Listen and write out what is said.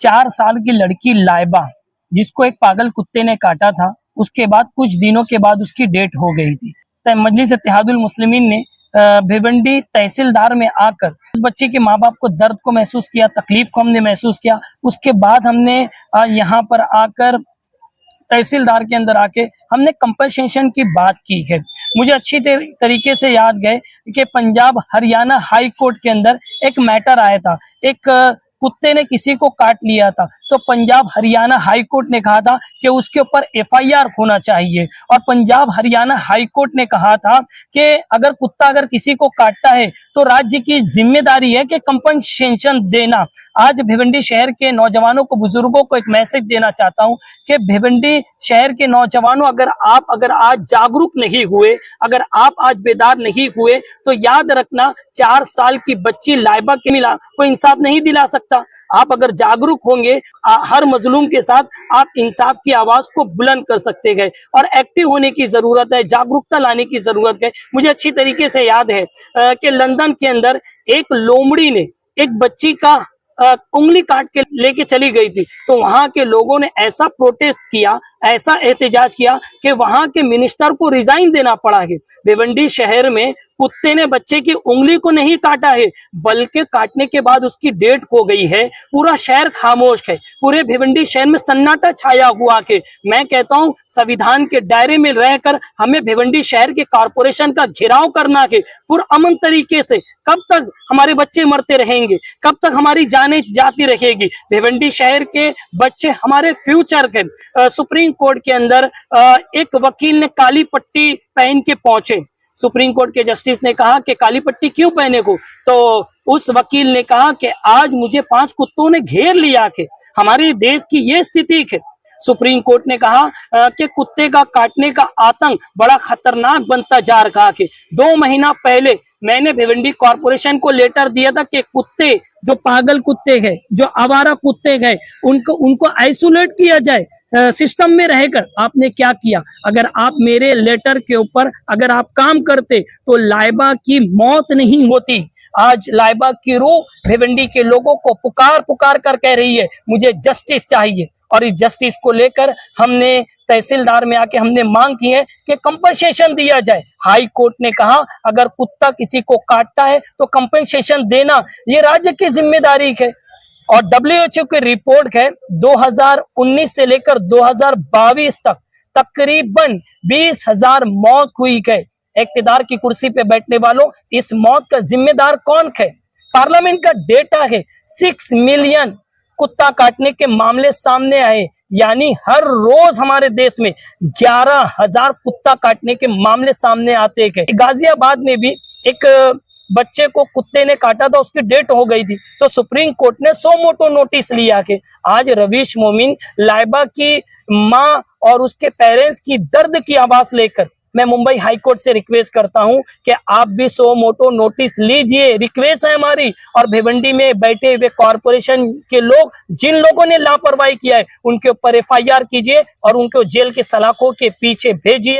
4 साल की लड़की लाइबा, जिसको एक पागल कुत्ते ने काटा था, उसके बाद कुछ दिनों के बाद उसकी डेथ हो गई थी। मजलिस इत्तेहादुल मुस्लिमीन ने भिवंडी तहसीलदार में आकर उस बच्चे के माँ बाप को दर्द को महसूस किया, तकलीफ को हमने महसूस किया। उसके बाद हमने यहाँ पर आकर तहसीलदार के अंदर आके हमने कंपनसेशन की बात की है। मुझे अच्छी तरीके से याद गए कि पंजाब हरियाणा हाई कोर्ट के अंदर एक मैटर आया था, एक कुत्ते ने किसी को काट लिया था, तो पंजाब हरियाणा हाई कोर्ट ने कहा था कि उसके ऊपर एफआईआर होना चाहिए। और पंजाब हरियाणा हाई कोर्ट ने कहा था कि अगर कुत्ता अगर किसी को काटता है तो राज्य की जिम्मेदारी है कि कंपनसेशन देना। आज भिवंडी शहर के नौजवानों को, बुजुर्गों को एक मैसेज देना चाहता हूं कि भिवंडी शहर के नौजवानों, अगर आज जागरूक नहीं हुए, अगर आप आज बेदार नहीं हुए, तो याद रखना 4 साल की बच्ची लाइबा के मिला कोई इंसाफ नहीं दिला सकता। आप अगर जागरूक होंगे, हर मजलूम के साथ आप इंसाफ की आवाज को बुलंद कर सकते हैं। और एक्टिव होने की जरूरत है, जागरूकता लाने की जरूरत है। मुझे अच्छी तरीके से याद है कि लंदन के अंदर एक लोमड़ी ने एक बच्ची का उंगली काट के लेके चली गई थी, तो वहां के लोगों ने ऐसा प्रोटेस्ट किया, ऐसा एहतजाज किया कि वहां के मिनिस्टर को रिजाइन देना पड़ा है। भिवंडी शहर में कुत्ते ने बच्चे की उंगली को नहीं काटा है, बल्कि काटने के बाद उसकी डेथ हो गई है। पूरा शहर खामोश है, पूरे भिवंडी शहर में सन्नाटा छाया हुआ के। मैं कहता हूं संविधान के दायरे में रहकर हमें भिवंडी शहर के कॉरपोरेशन का घेराव करना है पूरा अमन तरीके से। कब तक हमारे बच्चे मरते रहेंगे, कब तक हमारी जानें जाती रहेगी? भिवंडी शहर के बच्चे हमारे फ्यूचर के। सुप्रीम कोर्ट के अंदर एक वकील ने काली पट्टी पहन के पहुंचे। सुप्रीम कोर्ट के जस्टिस ने कहा कि काली पट्टी क्यों पहने को, तो उस वकील ने कहा कि आज मुझे 5 कुत्तों ने घेर लिया कि हमारे देश की ये स्थिति है। सुप्रीम कोर्ट ने कहा कि कुत्ते का काटने का आतंक बड़ा खतरनाक बनता जा रहा है। 2 महीना पहले मैंने भिवंडी कॉर्पोरेशन को लेटर दिया था कि कुत्ते, जो पागल कुत्ते हैं, जो आवारा कुत्ते हैं, उनको आइसोलेट किया जाए सिस्टम में रहकर। आपने क्या किया? अगर आप मेरे लेटर के ऊपर अगर आप काम करते तो लाइबा की मौत नहीं होती। आज लाइबा की रूह भिवंडी के लोगों को पुकार कर कह रही है मुझे जस्टिस चाहिए। और इस जस्टिस को लेकर हमने तहसीलदार में आके हमने मांग की है कि कंपनसेशन दिया जाए। हाई कोर्ट ने कहा अगर कुत्ता किसी को काटता है तो कंपनसेशन देना ये राज्य की जिम्मेदारी है। और WHO की रिपोर्ट है 2019 से लेकर 2022 तक तकरीबन 20,000 मौत हुई है। इक्तिदार की कुर्सी पे बैठने वालों, इस मौत का जिम्मेदार कौन है? पार्लियामेंट का डेटा है 6 मिलियन कुत्ता काटने के मामले सामने आए, यानी हर रोज हमारे देश में 11,000 कुत्ता काटने के मामले सामने आते हैं। गाजियाबाद में भी एक बच्चे को कुत्ते ने काटा था, उसकी डेथ हो गई थी, तो सुप्रीम कोर्ट ने सो मोटो नोटिस लिया कि आज रवीश मोमिन लाइबा की मां और उसके पेरेंट्स की दर्द की आवाज लेकर मैं मुंबई हाई कोर्ट से रिक्वेस्ट करता हूं कि आप भी सो मोटो नोटिस लीजिए, रिक्वेस्ट है हमारी। और भिवंडी में बैठे हुए कॉर्पोरेशन के लोग, जिन लोगों ने लापरवाही किया है, उनके ऊपर एफआईआर कीजिए और उनको जेल के सलाखों के पीछे भेजिए।